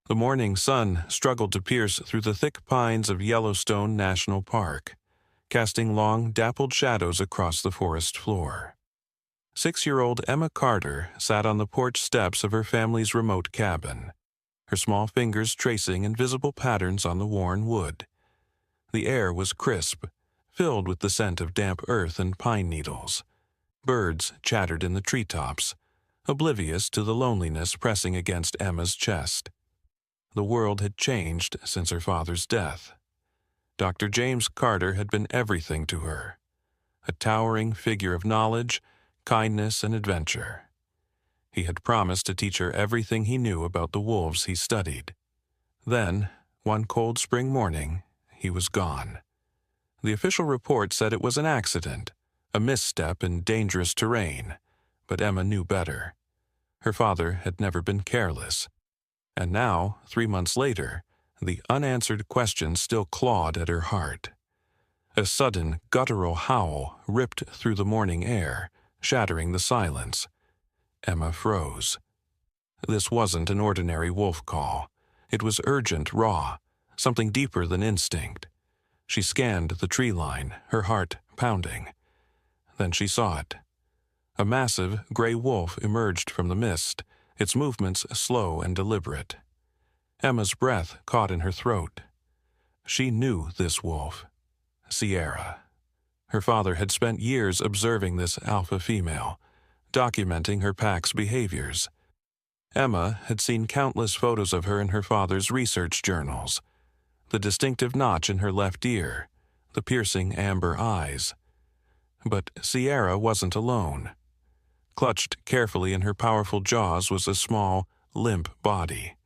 The morning sun struggled to pierce through the thick pines of Yellowstone National Park, casting long, dappled shadows across the forest floor. 6-year-old Emma Carter sat on the porch steps of her family's remote cabin, her small fingers tracing invisible patterns on the worn wood. The air was crisp, filled with the scent of damp earth and pine needles. Birds chattered in the treetops, oblivious to the loneliness pressing against Emma's chest. The world had changed since her father's death. Dr. James Carter had been everything to her, a towering figure of knowledge, kindness, and adventure. He had promised to teach her everything he knew about the wolves he studied. Then, one cold spring morning, he was gone. The official report said it was an accident, a misstep in dangerous terrain, but Emma knew better. Her father had never been careless. And now, 3 months later, the unanswered questions still clawed at her heart. A sudden, guttural howl ripped through the morning air, shattering the silence. Emma froze. This wasn't an ordinary wolf call. It was urgent, raw, something deeper than instinct. She scanned the tree line, her heart pounding. Then she saw it. A massive, gray wolf emerged from the mist, its movements slow and deliberate. Emma's breath caught in her throat. She knew this wolf. Sierra. Her father had spent years observing this alpha female, documenting her pack's behaviors. Emma had seen countless photos of her in her father's research journals. The distinctive notch in her left ear, the piercing amber eyes. But Sierra wasn't alone. Clutched carefully in her powerful jaws was a small, limp body.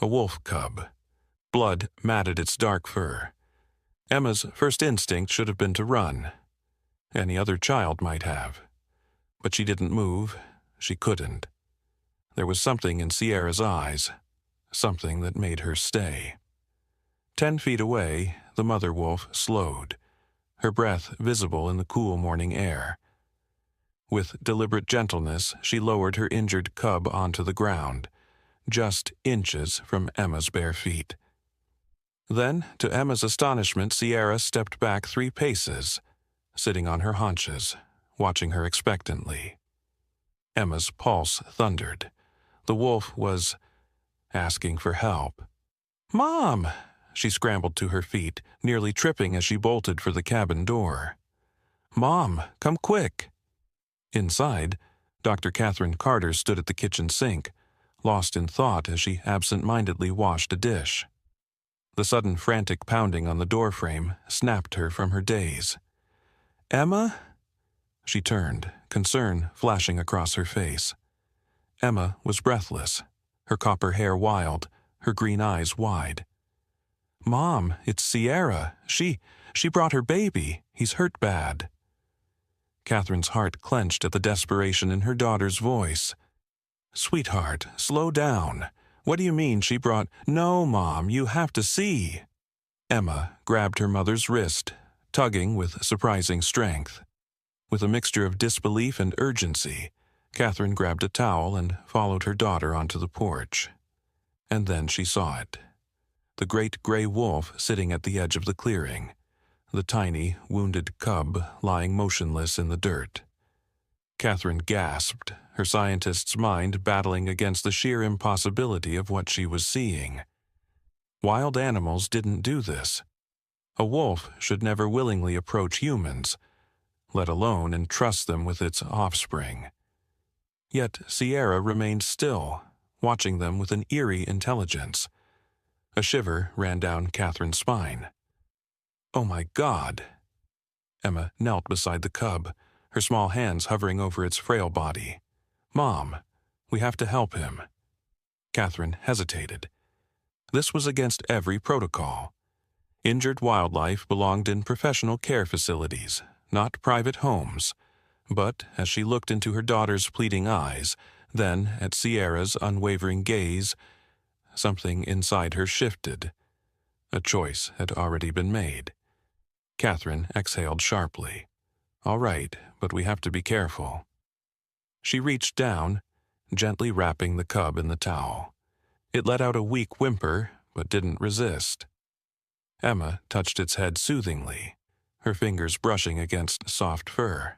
A wolf cub. Blood matted its dark fur. Emma's first instinct should have been to run. Any other child might have. But she didn't move. She couldn't. There was something in Sierra's eyes, something that made her stay. 10 feet away, the mother wolf slowed, her breath visible in the cool morning air. With deliberate gentleness, she lowered her injured cub onto the ground, just inches from Emma's bare feet. Then, to Emma's astonishment, Sierra stepped back 3 paces, sitting on her haunches, watching her expectantly. Emma's pulse thundered. The wolf was asking for help. "Mom!" She scrambled to her feet, nearly tripping as she bolted for the cabin door. "Mom, come quick!" Inside, Dr. Catherine Carter stood at the kitchen sink, lost in thought as she absent-mindedly washed a dish. The sudden frantic pounding on the doorframe snapped her from her daze. "Emma?" She turned, concern flashing across her face. Emma was breathless, her copper hair wild, her green eyes wide. "Mom, it's Sierra. She brought her baby. He's hurt bad." Catherine's heart clenched at the desperation in her daughter's voice. "Sweetheart, slow down. What do you mean she brought—" "No, Mom, you have to see." Emma grabbed her mother's wrist, tugging with surprising strength. With a mixture of disbelief and urgency, Catherine grabbed a towel and followed her daughter onto the porch. And then she saw it. The great gray wolf sitting at the edge of the clearing, the tiny, wounded cub lying motionless in the dirt. Catherine gasped, her scientist's mind battling against the sheer impossibility of what she was seeing. Wild animals didn't do this. A wolf should never willingly approach humans, let alone entrust them with its offspring. Yet Sierra remained still, watching them with an eerie intelligence. A shiver ran down Catherine's spine. "Oh my God!" Emma knelt beside the cub, her small hands hovering over its frail body. "Mom, we have to help him." Catherine hesitated. This was against every protocol. Injured wildlife belonged in professional care facilities, not private homes. But as she looked into her daughter's pleading eyes, then at Sierra's unwavering gaze, something inside her shifted. A choice had already been made. Catherine exhaled sharply. "All right, but we have to be careful." She reached down, gently wrapping the cub in the towel. It let out a weak whimper, but didn't resist. Emma touched its head soothingly, her fingers brushing against soft fur.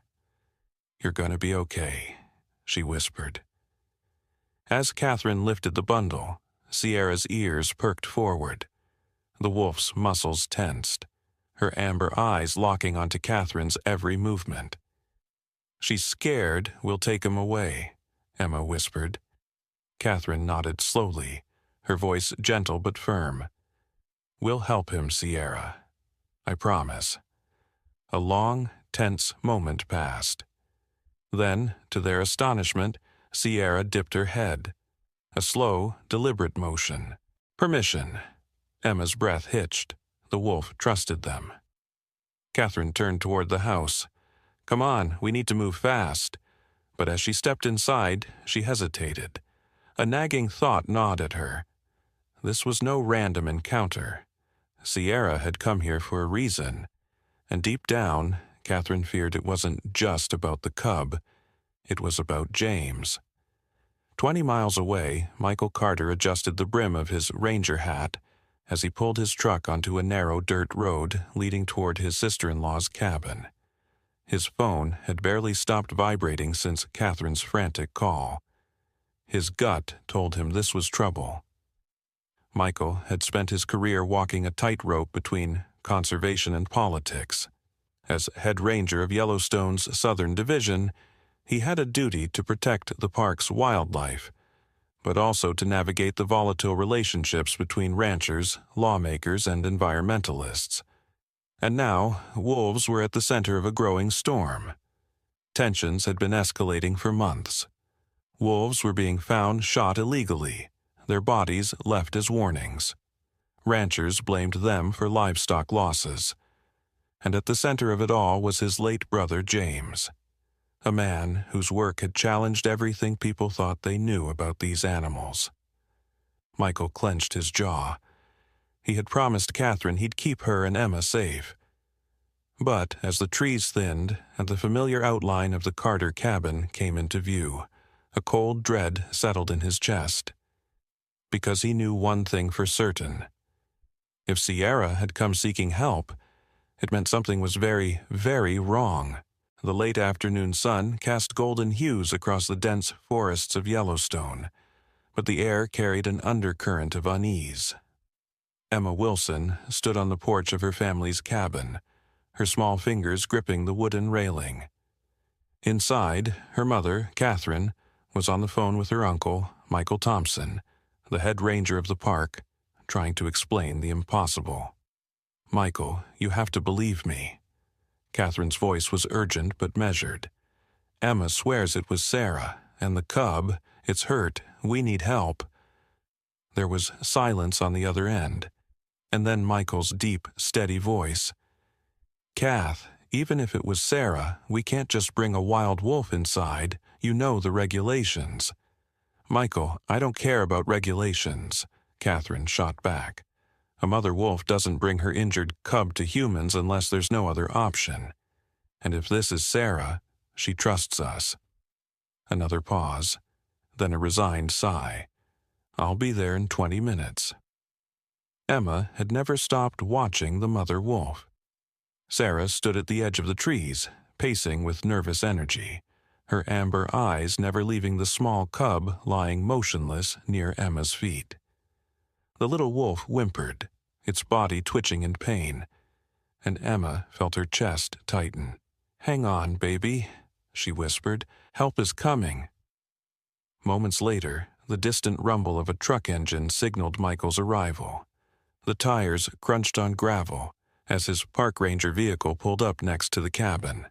"You're gonna be okay," she whispered. As Catherine lifted the bundle, Sierra's ears perked forward. The wolf's muscles tensed, her amber eyes locking onto Catherine's every movement. "She's scared we'll take him away," Emma whispered. Catherine nodded slowly, her voice gentle but firm. "We'll help him, Sierra. I promise." A long, tense moment passed. Then, to their astonishment, Sierra dipped her head. A slow, deliberate motion. "Permission." Emma's breath hitched. The wolf trusted them. Catherine turned toward the house. "Come on, we need to move fast." But as she stepped inside, she hesitated. A nagging thought gnawed at her. This was no random encounter. Sierra had come here for a reason. And deep down, Catherine feared it wasn't just about the cub. It was about James. 20 miles away, Michael Carter adjusted the brim of his ranger hat as he pulled his truck onto a narrow dirt road leading toward his sister-in-law's cabin. His phone had barely stopped vibrating since Catherine's frantic call. His gut told him this was trouble. Michael had spent his career walking a tightrope between conservation and politics. As head ranger of Yellowstone's Southern Division, he had a duty to protect the park's wildlife, but also to navigate the volatile relationships between ranchers, lawmakers, and environmentalists. And now, wolves were at the center of a growing storm. Tensions had been escalating for months. Wolves were being found shot illegally, their bodies left as warnings. Ranchers blamed them for livestock losses. And at the center of it all was his late brother James, a man whose work had challenged everything people thought they knew about these animals. Michael clenched his jaw. He had promised Catherine he'd keep her and Emma safe. But as the trees thinned and the familiar outline of the Carter cabin came into view, a cold dread settled in his chest. Because he knew one thing for certain. If Sierra had come seeking help, it meant something was very, very wrong. The late afternoon sun cast golden hues across the dense forests of Yellowstone, but the air carried an undercurrent of unease. Emma Wilson stood on the porch of her family's cabin, her small fingers gripping the wooden railing. Inside, her mother, Catherine, was on the phone with her uncle, Michael Thompson, the head ranger of the park, trying to explain the impossible. "Michael, you have to believe me." Catherine's voice was urgent but measured. "Emma swears it was Sarah, and the cub, it's hurt, we need help." There was silence on the other end, and then Michael's deep, steady voice. "Kath, even if it was Sarah, we can't just bring a wild wolf inside. You know the regulations." "Michael, I don't care about regulations," Catherine shot back. "A mother wolf doesn't bring her injured cub to humans unless there's no other option. And if this is Sarah, she trusts us." Another pause, then a resigned sigh. "I'll be there in 20 minutes." Emma had never stopped watching the mother wolf. Sarah stood at the edge of the trees, pacing with nervous energy, her amber eyes never leaving the small cub lying motionless near Emma's feet. The little wolf whimpered, its body twitching in pain, and Emma felt her chest tighten. "Hang on, baby," she whispered. "Help is coming." Moments later, the distant rumble of a truck engine signaled Michael's arrival. The tires crunched on gravel as his park ranger vehicle pulled up next to the cabin.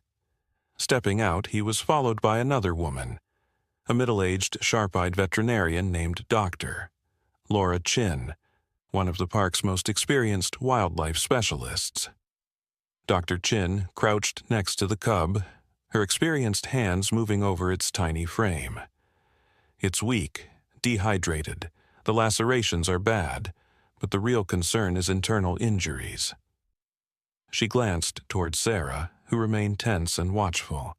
Stepping out, he was followed by another woman, a middle-aged, sharp-eyed veterinarian named Doctor Laura Chin, one of the park's most experienced wildlife specialists. Dr. Chin crouched next to the cub, her experienced hands moving over its tiny frame. "It's weak, dehydrated, the lacerations are bad, but the real concern is internal injuries." She glanced toward Sarah, who remained tense and watchful.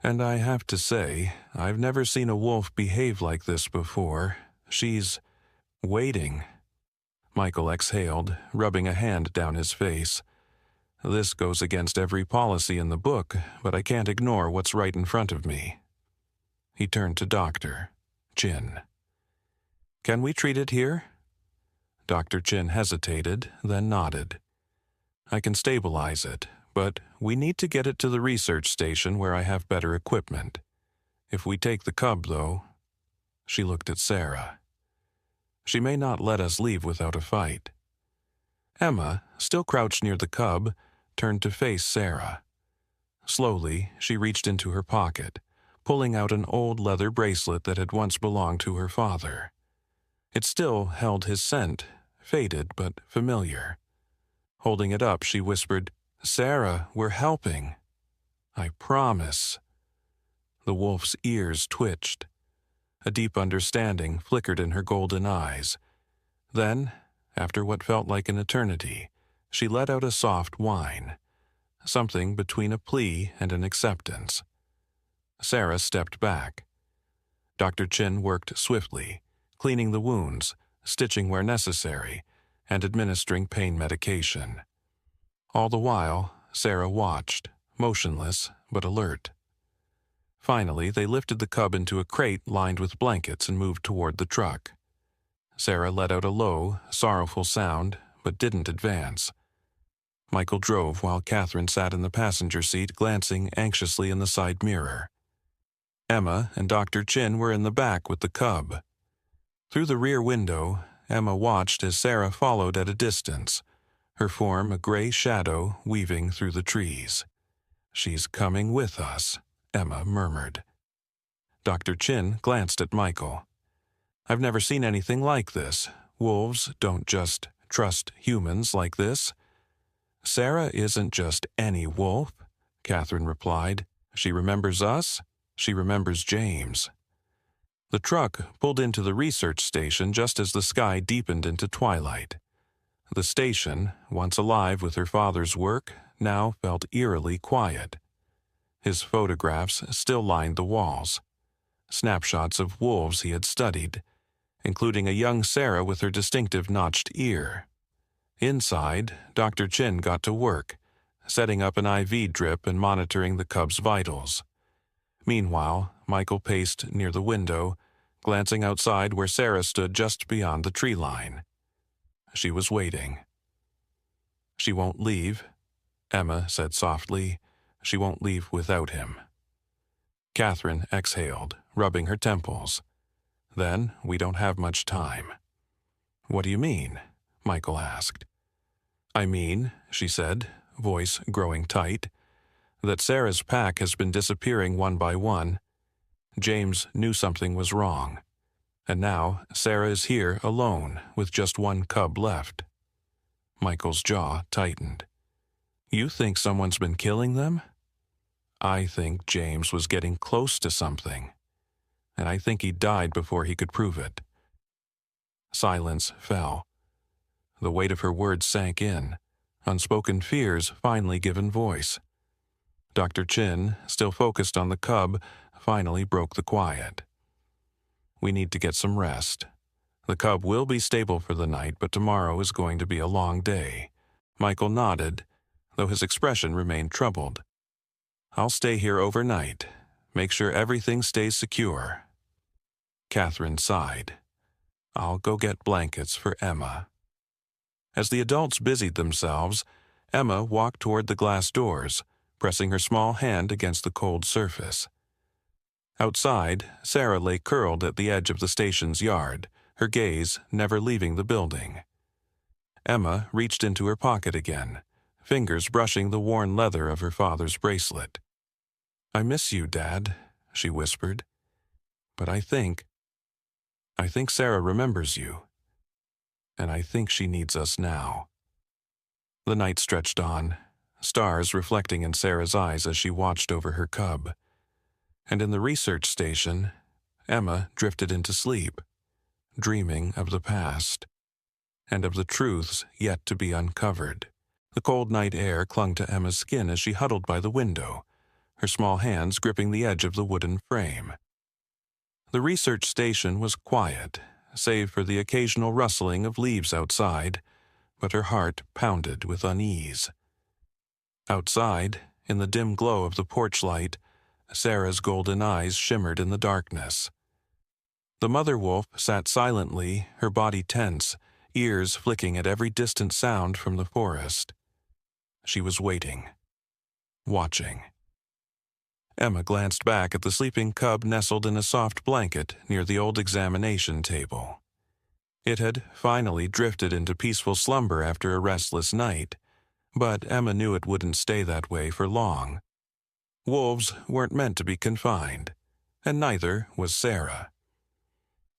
"And I have to say, I've never seen a wolf behave like this before. She's Waiting. Michael exhaled, rubbing a hand down his face. This goes against every policy in the book, but I can't ignore what's right in front of me. He turned to Dr. Chin. Can we treat it here? Dr. Chin hesitated, then nodded. I can stabilize it, but we need to get it to the research station where I have better equipment. If we take the cub, though... She looked at Sarah. She may not let us leave without a fight. Emma, still crouched near the cub, turned to face Sarah. Slowly, she reached into her pocket, pulling out an old leather bracelet that had once belonged to her father. It still held his scent, faded but familiar. Holding it up, she whispered, Sarah, we're helping. I promise. The wolf's ears twitched. A deep understanding flickered in her golden eyes. Then, after what felt like an eternity, she let out a soft whine, something between a plea and an acceptance. Sarah stepped back. Dr. Chin worked swiftly, cleaning the wounds, stitching where necessary, and administering pain medication. All the while, Sarah watched, motionless but alert. Finally, they lifted the cub into a crate lined with blankets and moved toward the truck. Sarah let out a low, sorrowful sound, but didn't advance. Michael drove while Catherine sat in the passenger seat, glancing anxiously in the side mirror. Emma and Dr. Chin were in the back with the cub. Through the rear window, Emma watched as Sarah followed at a distance, her form a gray shadow weaving through the trees. She's coming with us, Emma murmured. Dr. Chin glanced at Michael. I've never seen anything like this. Wolves don't just trust humans like this. Sarah isn't just any wolf, Catherine replied. She remembers us. She remembers James. The truck pulled into the research station just as the sky deepened into twilight. The station, once alive with her father's work, now felt eerily quiet. His photographs still lined the walls, snapshots of wolves he had studied, including a young Sarah with her distinctive notched ear. Inside, Dr. Chin got to work, setting up an IV drip and monitoring the cub's vitals. Meanwhile, Michael paced near the window, glancing outside where Sarah stood just beyond the tree line. She was waiting. She won't leave, Emma said softly. She won't leave without him. Catherine exhaled, rubbing her temples. Then, we don't have much time. What do you mean? Michael asked. I mean, she said, voice growing tight, that Sarah's pack has been disappearing one by one. James knew something was wrong. And now Sarah is here alone with just one cub left. Michael's jaw tightened. You think someone's been killing them? I think James was getting close to something. And I think he died before he could prove it. Silence fell. The weight of her words sank in, unspoken fears finally given voice. Dr. Chin, still focused on the cub, finally broke the quiet. We need to get some rest. The cub will be stable for the night, but tomorrow is going to be a long day. Michael nodded, though his expression remained troubled. I'll stay here overnight. Make sure everything stays secure. Catherine sighed. I'll go get blankets for Emma. As the adults busied themselves, Emma walked toward the glass doors, pressing her small hand against the cold surface. Outside, Sarah lay curled at the edge of the station's yard, her gaze never leaving the building. Emma reached into her pocket again, fingers brushing the worn leather of her father's bracelet. I miss you, Dad, she whispered. But I think Sarah remembers you. And I think she needs us now. The night stretched on, stars reflecting in Sarah's eyes as she watched over her cub. And in the research station, Emma drifted into sleep, dreaming of the past, and of the truths yet to be uncovered. The cold night air clung to Emma's skin as she huddled by the window, her small hands gripping the edge of the wooden frame. The research station was quiet, save for the occasional rustling of leaves outside, but her heart pounded with unease. Outside, in the dim glow of the porch light, Sarah's golden eyes shimmered in the darkness. The mother wolf sat silently, her body tense, ears flicking at every distant sound from the forest. She was waiting, watching. Emma glanced back at the sleeping cub nestled in a soft blanket near the old examination table. It had finally drifted into peaceful slumber after a restless night, but Emma knew it wouldn't stay that way for long. Wolves weren't meant to be confined, and neither was Sarah.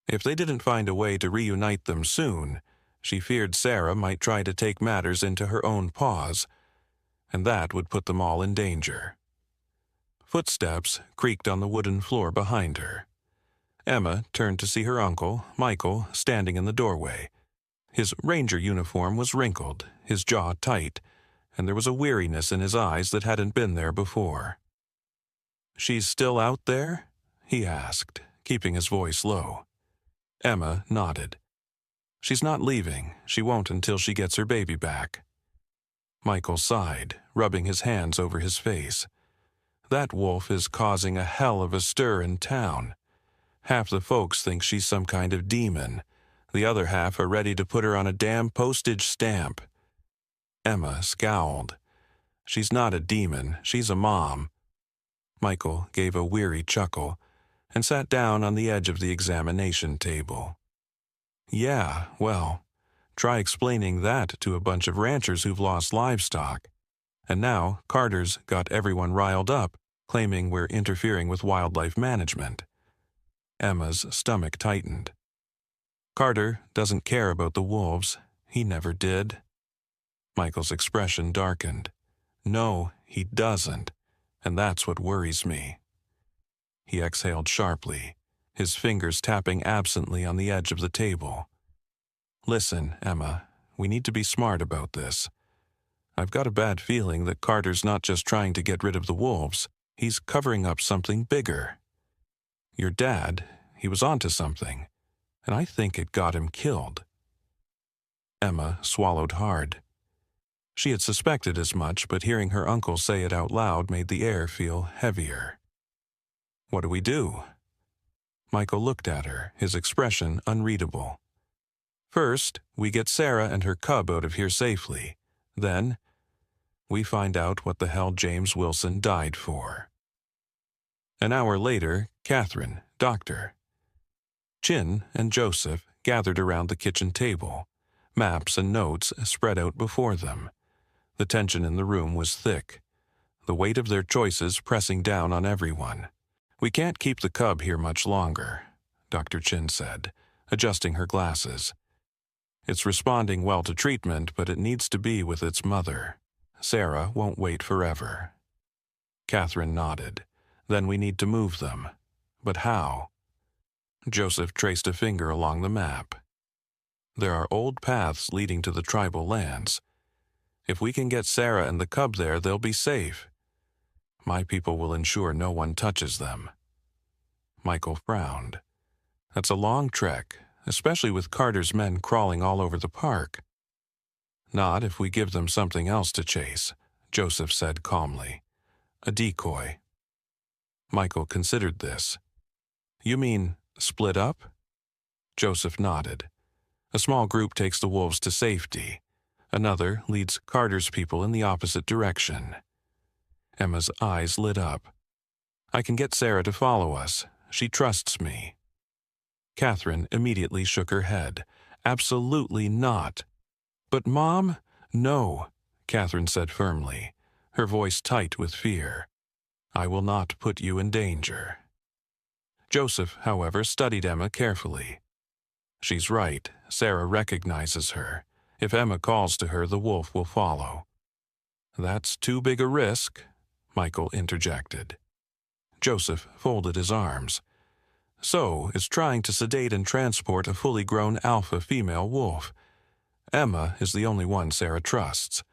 If they didn't find a way to reunite them soon, she feared Sarah might try to take matters into her own paws, and that would put them all in danger. Footsteps creaked on the wooden floor behind her. Emma turned to see her uncle, Michael, standing in the doorway. His ranger uniform was wrinkled, his jaw tight, and there was a weariness in his eyes that hadn't been there before. "She's still out there?" he asked, keeping his voice low. Emma nodded. "She's not leaving. She won't until she gets her baby back." Michael sighed, rubbing his hands over his face. "That wolf is causing a hell of a stir in town. Half the folks think she's some kind of demon. The other half are ready to put her on a damn postage stamp." Emma scowled. "She's not a demon. She's a mom." Michael gave a weary chuckle and sat down on the edge of the examination table. "Yeah, well, try explaining that to a bunch of ranchers who've lost livestock. And now Carter's got everyone riled up, claiming we're interfering with wildlife management." Emma's stomach tightened. "Carter doesn't care about the wolves. He never did." Michael's expression darkened. "No, he doesn't, and that's what worries me." He exhaled sharply, his fingers tapping absently on the edge of the table. "Listen, Emma, we need to be smart about this. I've got a bad feeling that Carter's not just trying to get rid of the wolves, he's covering up something bigger. Your dad, he was onto something, and I think it got him killed." Emma swallowed hard. She had suspected as much, but hearing her uncle say it out loud made the air feel heavier. "What do we do?" Michael looked at her, his expression unreadable. "First, we get Sarah and her cub out of here safely. Then, we find out what the hell James Wilson died for." An hour later, Catherine, Doctor, Chin, and Joseph gathered around the kitchen table, maps and notes spread out before them. The tension in the room was thick, the weight of their choices pressing down on everyone. "We can't keep the cub here much longer," Dr. Chin said, adjusting her glasses. "It's responding well to treatment, but it needs to be with its mother. Sarah won't wait forever." Catherine nodded. "Then we need to move them. But how?" Joseph traced a finger along the map. "There are old paths leading to the tribal lands. If we can get Sarah and the cub there, they'll be safe. My people will ensure no one touches them." Michael frowned. "That's a long trek, especially with Carter's men crawling all over the park." "Not if we give them something else to chase," Joseph said calmly. "A decoy." Michael considered this. "You mean split up?" Joseph nodded. "A small group takes the wolves to safety. Another leads Carter's people in the opposite direction." Emma's eyes lit up. "I can get Sarah to follow us. She trusts me." Catherine immediately shook her head. "Absolutely not." "But Mom—" "No," Catherine said firmly, her voice tight with fear. "I will not put you in danger." Joseph, however, studied Emma carefully. "She's right. Sarah recognizes her. If Emma calls to her, the wolf will follow." "That's too big a risk," Michael interjected. Joseph folded his arms. "So is trying to sedate and transport a fully grown alpha female wolf. Emma is the only one Sarah trusts."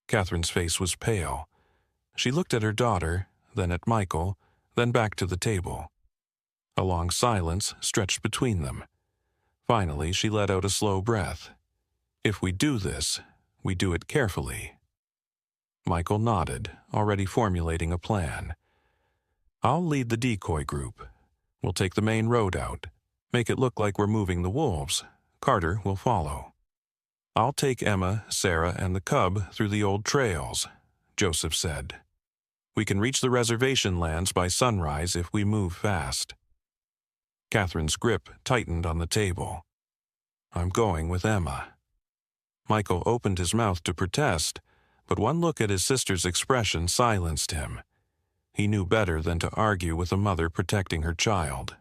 Catherine's face was pale. She looked at her daughter, then at Michael, then back to the table. A long silence stretched between them. Finally, she let out a slow breath. If we do this, we do it carefully. Michael nodded, already formulating a plan. I'll lead the decoy group. We'll take the main road out, make it look like we're moving the wolves. Carter will follow. I'll take Emma, Sarah, and the cub through the old trails, Joseph said. We can reach the reservation lands by sunrise if we move fast. Catherine's grip tightened on the table. I'm going with Emma. Michael opened his mouth to protest, but one look at his sister's expression silenced him. He knew better than to argue with a mother protecting her child.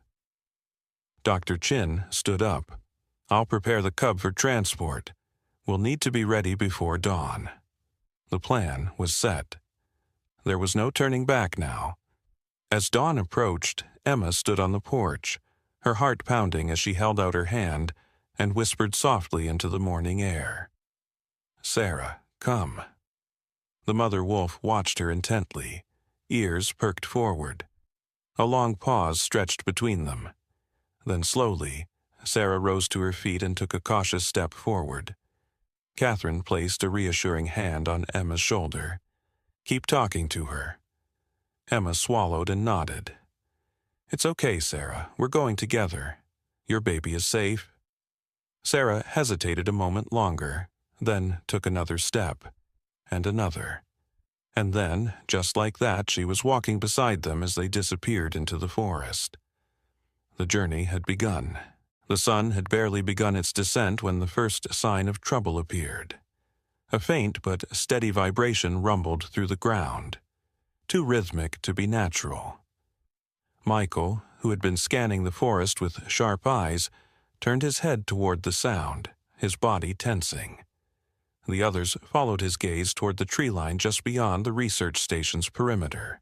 Dr. Chin stood up. I'll prepare the cub for transport. We'll need to be ready before dawn. The plan was set. There was no turning back now. As dawn approached, Emma stood on the porch, her heart pounding as she held out her hand and whispered softly into the morning air. Sarah, come. The mother wolf watched her intently, ears perked forward. A long pause stretched between them. Then slowly, Sarah rose to her feet and took a cautious step forward. Catherine placed a reassuring hand on Emma's shoulder. Keep talking to her. Emma swallowed and nodded. It's okay, Sarah. We're going together. Your baby is safe. Sarah hesitated a moment longer, then took another step, and another. And then, just like that, she was walking beside them as they disappeared into the forest. The journey had begun. The sun had barely begun its descent when the first sign of trouble appeared. A faint but steady vibration rumbled through the ground, too rhythmic to be natural. Michael, who had been scanning the forest with sharp eyes, turned his head toward the sound, his body tensing. The others followed his gaze toward the tree line just beyond the research station's perimeter.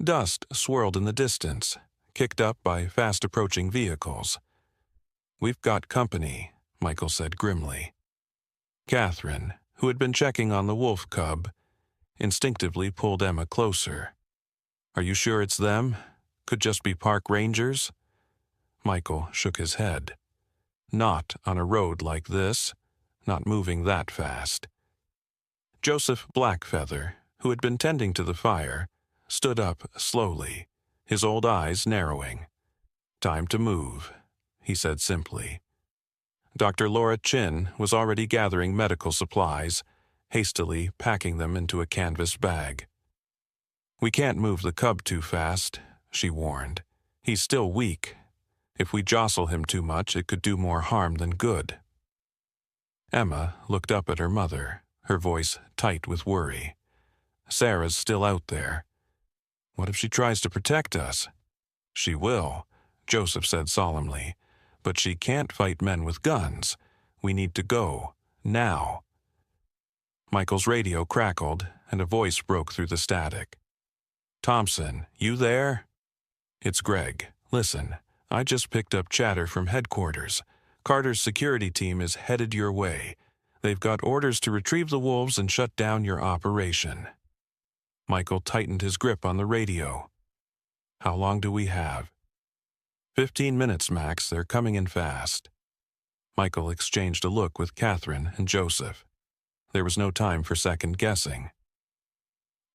Dust swirled in the distance, kicked up by fast-approaching vehicles. We've got company, Michael said grimly. Catherine, who had been checking on the wolf cub, instinctively pulled Emma closer. Are you sure it's them? Could just be park rangers? Michael shook his head. Not on a road like this, not moving that fast. Joseph Blackfeather, who had been tending to the fire, stood up slowly, his old eyes narrowing. Time to move, he said simply. Dr. Laura Chin was already gathering medical supplies, hastily packing them into a canvas bag. We can't move the cub too fast, she warned. He's still weak. If we jostle him too much, it could do more harm than good. Emma looked up at her mother, her voice tight with worry. Sarah's still out there. What if she tries to protect us? She will, Joseph said solemnly. But she can't fight men with guns. We need to go, now. Michael's radio crackled, and a voice broke through the static. Thompson, you there? It's Greg. Listen, I just picked up chatter from headquarters. Carter's security team is headed your way. They've got orders to retrieve the wolves and shut down your operation. Michael tightened his grip on the radio. How long do we have? 15 minutes, Max. They're coming in fast. Michael exchanged a look with Catherine and Joseph. There was no time for second guessing.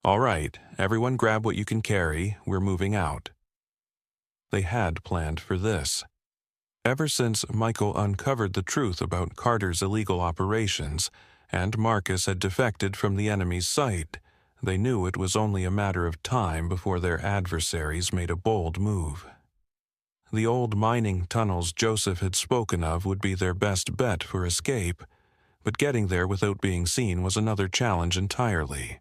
All right, everyone grab what you can carry. We're moving out. They had planned for this. Ever since Michael uncovered the truth about Carter's illegal operations and Marcus had defected from the enemy's sight, they knew it was only a matter of time before their adversaries made a bold move. The old mining tunnels Joseph had spoken of would be their best bet for escape, but getting there without being seen was another challenge entirely.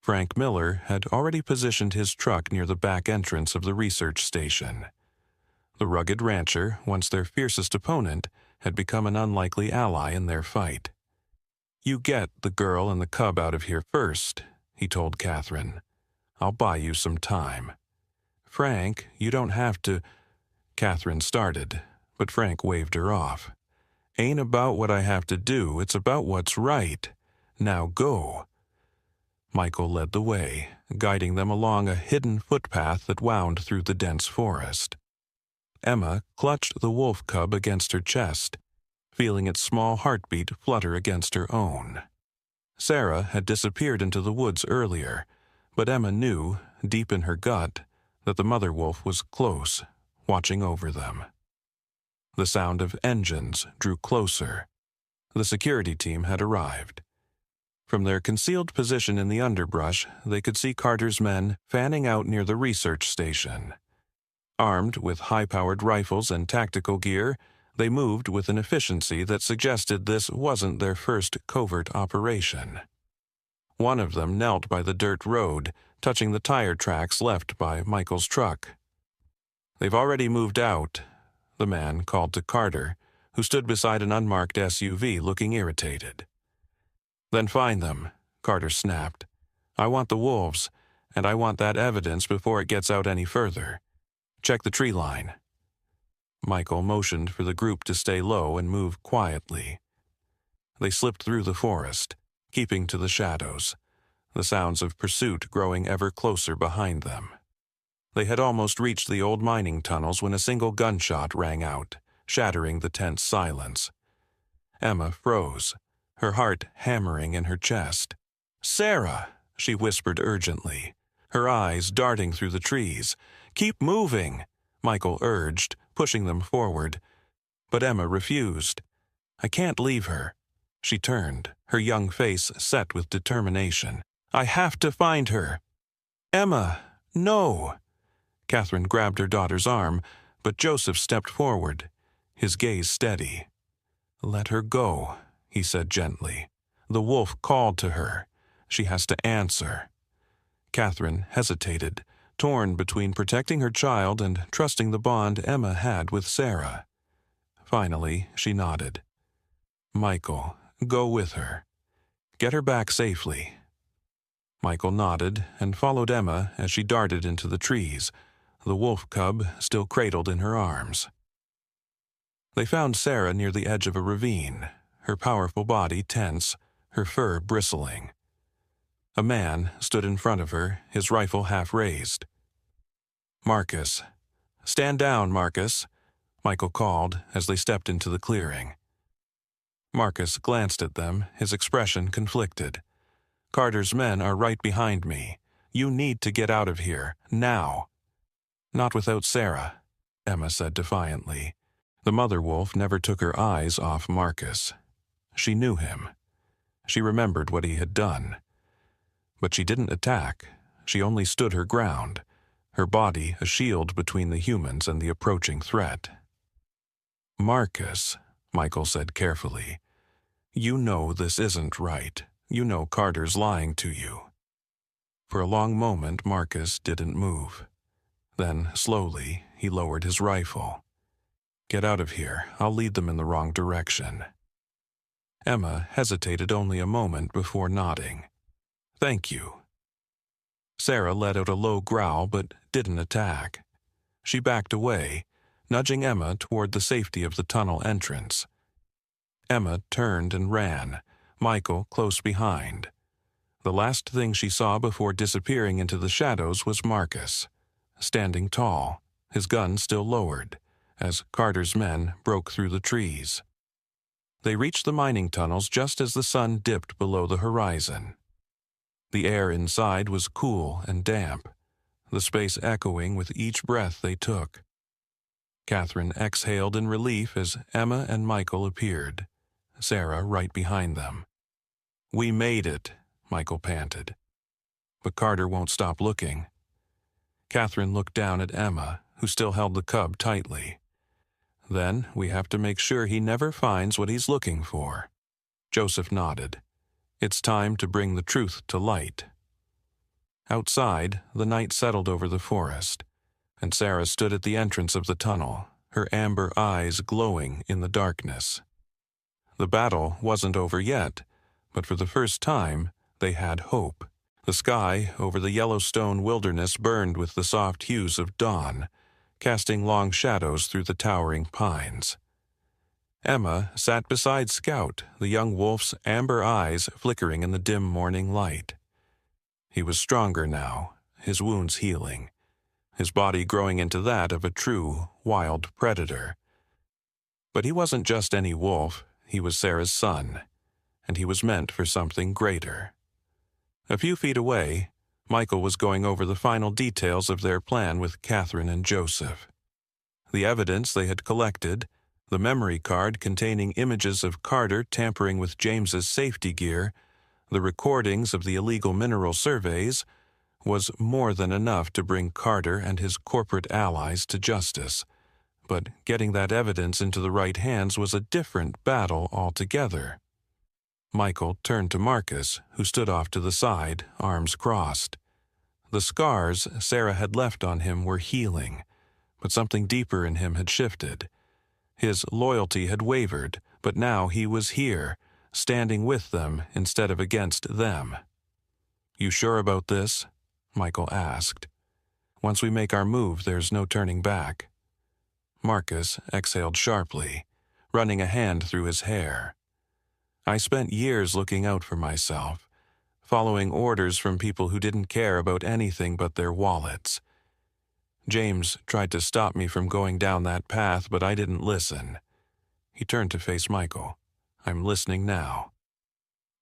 Frank Miller had already positioned his truck near the back entrance of the research station. The rugged rancher, once their fiercest opponent, had become an unlikely ally in their fight. You get the girl and the cub out of here first, he told Catherine. I'll buy you some time. Frank, you don't have to... Catherine started, but Frank waved her off. Ain't about what I have to do, it's about what's right. Now go. Michael led the way, guiding them along a hidden footpath that wound through the dense forest. Emma clutched the wolf cub against her chest, feeling its small heartbeat flutter against her own. Sarah had disappeared into the woods earlier, but Emma knew, deep in her gut, that the mother wolf was close, watching over them. The sound of engines drew closer. The security team had arrived. From their concealed position in the underbrush, they could see Carter's men fanning out near the research station. Armed with high-powered rifles and tactical gear, they moved with an efficiency that suggested this wasn't their first covert operation. One of them knelt by the dirt road, touching the tire tracks left by Michael's truck. "They've already moved out," the man called to Carter, who stood beside an unmarked SUV looking irritated. "Then find them," Carter snapped. "I want the wolves, and I want that evidence before it gets out any further. Check the tree line." Michael motioned for the group to stay low and move quietly. They slipped through the forest, keeping to the shadows, the sounds of pursuit growing ever closer behind them. They had almost reached the old mining tunnels when a single gunshot rang out, shattering the tense silence. Emma froze, her heart hammering in her chest. "Sarah!" she whispered urgently, her eyes darting through the trees. "Keep moving!" Michael urged, pushing them forward. But Emma refused. "I can't leave her." She turned, her young face set with determination. "I have to find her." "Emma, no!" Catherine grabbed her daughter's arm, but Joseph stepped forward, his gaze steady. "Let her go," he said gently. "The wolf called to her. She has to answer." Catherine hesitated, torn between protecting her child and trusting the bond Emma had with Sarah. Finally, she nodded. "Michael, go with her. Get her back safely." Michael nodded and followed Emma as she darted into the trees, the wolf cub still cradled in her arms. They found Sarah near the edge of a ravine, her powerful body tense, her fur bristling. A man stood in front of her, his rifle half raised. "Marcus. Stand down, Marcus," Michael called as they stepped into the clearing. Marcus glanced at them, his expression conflicted. "Carter's men are right behind me. You need to get out of here, now." "Not without Sarah," Emma said defiantly. The mother wolf never took her eyes off Marcus. She knew him. She remembered what he had done. But she didn't attack. She only stood her ground, her body a shield between the humans and the approaching threat. "Marcus," Michael said carefully, "you know this isn't right. You know Carter's lying to you." For a long moment, Marcus didn't move. Then, slowly, he lowered his rifle. "Get out of here. I'll lead them in the wrong direction." Emma hesitated only a moment before nodding. "Thank you." Sarah let out a low growl but didn't attack. She backed away, nudging Emma toward the safety of the tunnel entrance. Emma turned and ran, Michael close behind. The last thing she saw before disappearing into the shadows was Marcus, standing tall, his gun still lowered, as Carter's men broke through the trees. They reached the mining tunnels just as the sun dipped below the horizon. The air inside was cool and damp, the space echoing with each breath they took. Catherine exhaled in relief as Emma and Michael appeared, Sarah right behind them. "We made it," Michael panted. But Carter won't stop looking. Catherine looked down at Emma, who still held the cub tightly. "Then we have to make sure he never finds what he's looking for." Joseph nodded. "It's time to bring the truth to light." Outside, the night settled over the forest, and Sarah stood at the entrance of the tunnel, her amber eyes glowing in the darkness. The battle wasn't over yet, but for the first time, they had hope. The sky over the Yellowstone wilderness burned with the soft hues of dawn, casting long shadows through the towering pines. Emma sat beside Scout, the young wolf's amber eyes flickering in the dim morning light. He was stronger now, his wounds healing. his body growing into that of a true, wild predator. But he wasn't just any wolf, he was Sarah's son, and he was meant for something greater. A few feet away, Michael was going over the final details of their plan with Catherine and Joseph. The evidence they had collected, the memory card containing images of Carter tampering with James's safety gear, the recordings of the illegal mineral surveys, was more than enough to bring Carter and his corporate allies to justice. But getting that evidence into the right hands was a different battle altogether. Michael turned to Marcus, who stood off to the side, arms crossed. The scars Sarah had left on him were healing, but something deeper in him had shifted. His loyalty had wavered, but now he was here, standing with them instead of against them. "You sure about this?" Michael asked. "Once we make our move, there's no turning back." Marcus exhaled sharply, running a hand through his hair. "I spent years looking out for myself, following orders from people who didn't care about anything but their wallets. James tried to stop me from going down that path, but I didn't listen." He turned to face Michael. "I'm listening now."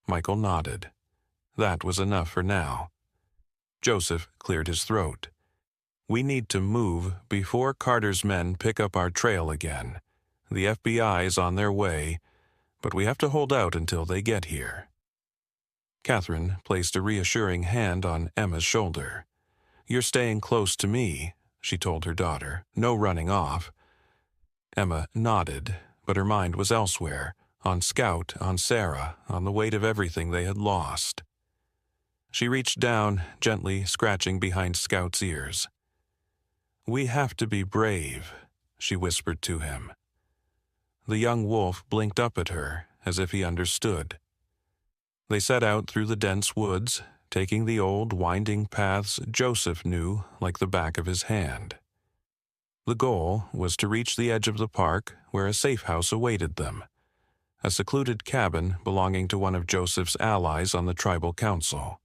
Michael nodded. That was enough for now. Joseph cleared his throat. "We need to move before Carter's men pick up our trail again. The FBI is on their way, but we have to hold out until they get here." Catherine placed a reassuring hand on Emma's shoulder. "You're staying close to me," she told her daughter. "No running off." Emma nodded, but her mind was elsewhere, on Scout, on Sarah, on the weight of everything they had lost. She reached down, gently scratching behind Scout's ears. "We have to be brave," she whispered to him. The young wolf blinked up at her, as if he understood. They set out through the dense woods, taking the old, winding paths Joseph knew like the back of his hand. The goal was to reach the edge of the park, where a safe house awaited them, a secluded cabin belonging to one of Joseph's allies on the tribal council.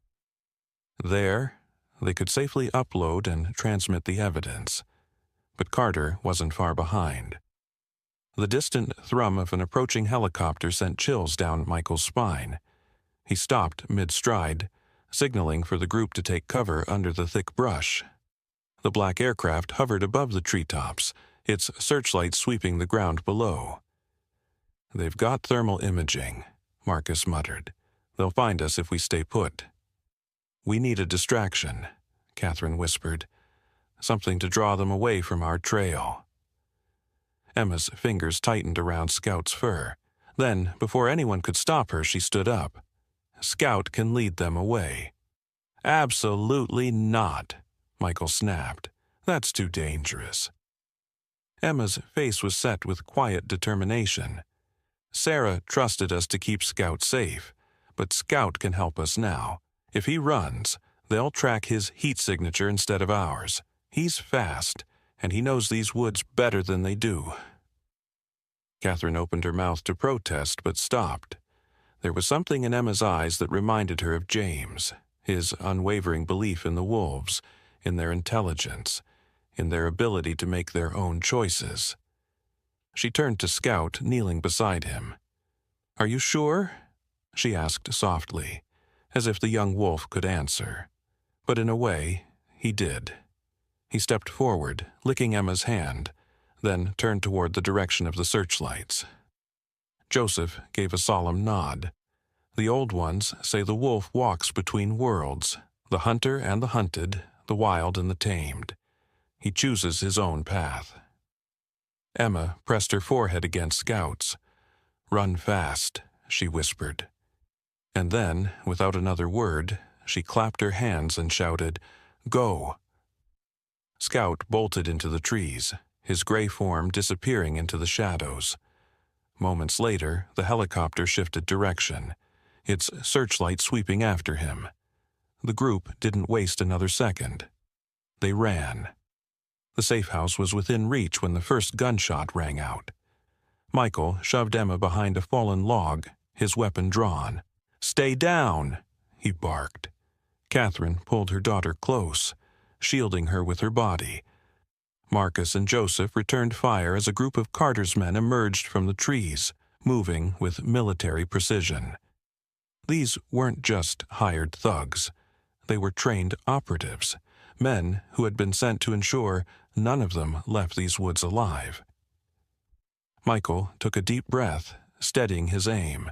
There, they could safely upload and transmit the evidence, but Carter wasn't far behind. The distant thrum of an approaching helicopter sent chills down Michael's spine. He stopped mid-stride, signaling for the group to take cover under the thick brush. The black aircraft hovered above the treetops, its searchlight sweeping the ground below. "They've got thermal imaging," Marcus muttered. "They'll find us if we stay put." "We need a distraction," Catherine whispered. "Something to draw them away from our trail." Emma's fingers tightened around Scout's fur. Then, before anyone could stop her, she stood up. "Scout can lead them away." "Absolutely not," Michael snapped. "That's too dangerous." Emma's face was set with quiet determination. "Sarah trusted us to keep Scout safe, but Scout can help us now. If he runs, they'll track his heat signature instead of ours. He's fast, and he knows these woods better than they do." Catherine opened her mouth to protest, but stopped. There was something in Emma's eyes that reminded her of James, his unwavering belief in the wolves, in their intelligence, in their ability to make their own choices. She turned to Scout, kneeling beside him. "Are you sure?" she asked softly, as if the young wolf could answer. But in a way, he did. He stepped forward, licking Emma's hand, then turned toward the direction of the searchlights. Joseph gave a solemn nod. "The old ones say the wolf walks between worlds, the hunter and the hunted, the wild and the tamed. He chooses his own path." Emma pressed her forehead against Scout's. "Run fast," she whispered. And then, without another word, she clapped her hands and shouted, "Go!" Scout bolted into the trees, his gray form disappearing into the shadows. Moments later, the helicopter shifted direction, its searchlight sweeping after him. The group didn't waste another second. They ran. The safe house was within reach when the first gunshot rang out. Michael shoved Emma behind a fallen log, his weapon drawn. "Stay down!" he barked. Catherine pulled her daughter close. shielding her with her body. Marcus and Joseph returned fire as a group of Carter's men emerged from the trees, moving with military precision. These weren't just hired thugs. They were trained operatives, men who had been sent to ensure none of them left these woods alive. Michael took a deep breath, steadying his aim.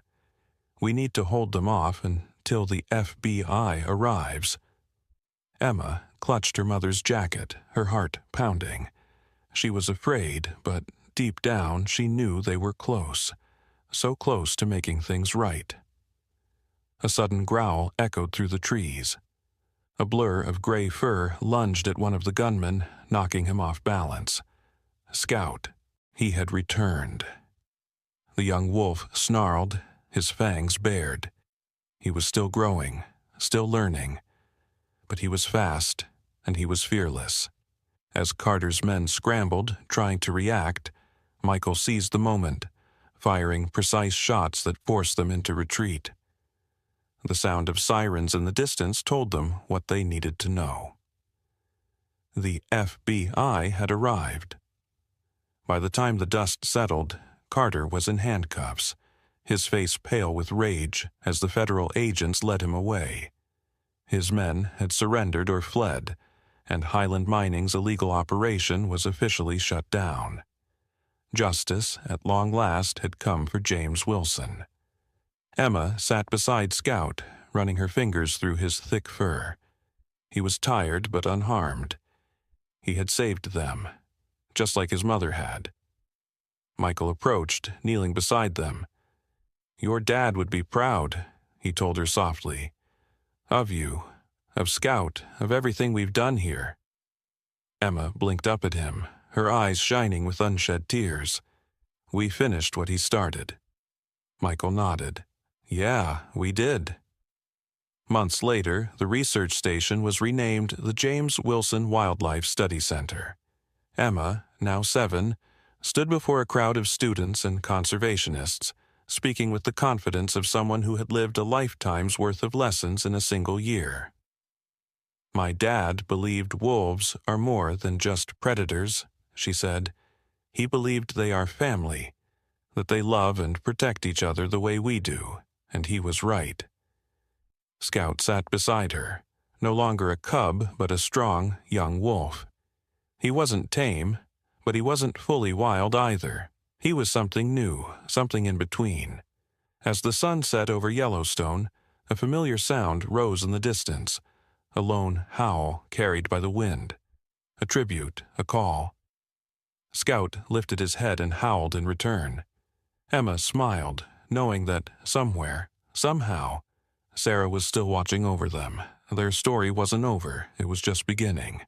We need to hold them off until the FBI arrives. Emma clutched her mother's jacket, her heart pounding. She was afraid, but deep down she knew they were close, so close to making things right. A sudden growl echoed through the trees. A blur of gray fur lunged at one of the gunmen, knocking him off balance. Scout. He had returned. The young wolf snarled, his fangs bared. He was still growing, still learning. But he was fast, and he was fearless. As Carter's men scrambled, trying to react, Michael seized the moment, firing precise shots that forced them into retreat. The sound of sirens in the distance told them what they needed to know. The FBI had arrived. By the time the dust settled, Carter was in handcuffs, his face pale with rage as the federal agents led him away. His men had surrendered or fled, and Highland Mining's illegal operation was officially shut down. Justice, at long last, had come for James Wilson. Emma sat beside Scout, running her fingers through his thick fur. He was tired but unharmed. He had saved them, just like his mother had. Michael approached, kneeling beside them. "Your dad would be proud," he told her softly. "Of you, of Scout, of everything we've done here." Emma blinked up at him, her eyes shining with unshed tears. "We finished what he started." Michael nodded. "Yeah, we did." Months later, the research station was renamed the James Wilson Wildlife Study Center. Emma, now 7, stood before a crowd of students and conservationists, speaking with the confidence of someone who had lived a lifetime's worth of lessons in a single year. "My dad believed wolves are more than just predators," she said. "He believed they are family, that they love and protect each other the way we do, and he was right." Scout sat beside her, no longer a cub but a strong, young wolf. He wasn't tame, but he wasn't fully wild either. He was something new, something in between. As the sun set over Yellowstone, a familiar sound rose in the distance, a lone howl carried by the wind. A tribute, a call. Scout lifted his head and howled in return. Emma smiled, knowing that somewhere, somehow, Sarah was still watching over them. Their story wasn't over, it was just beginning.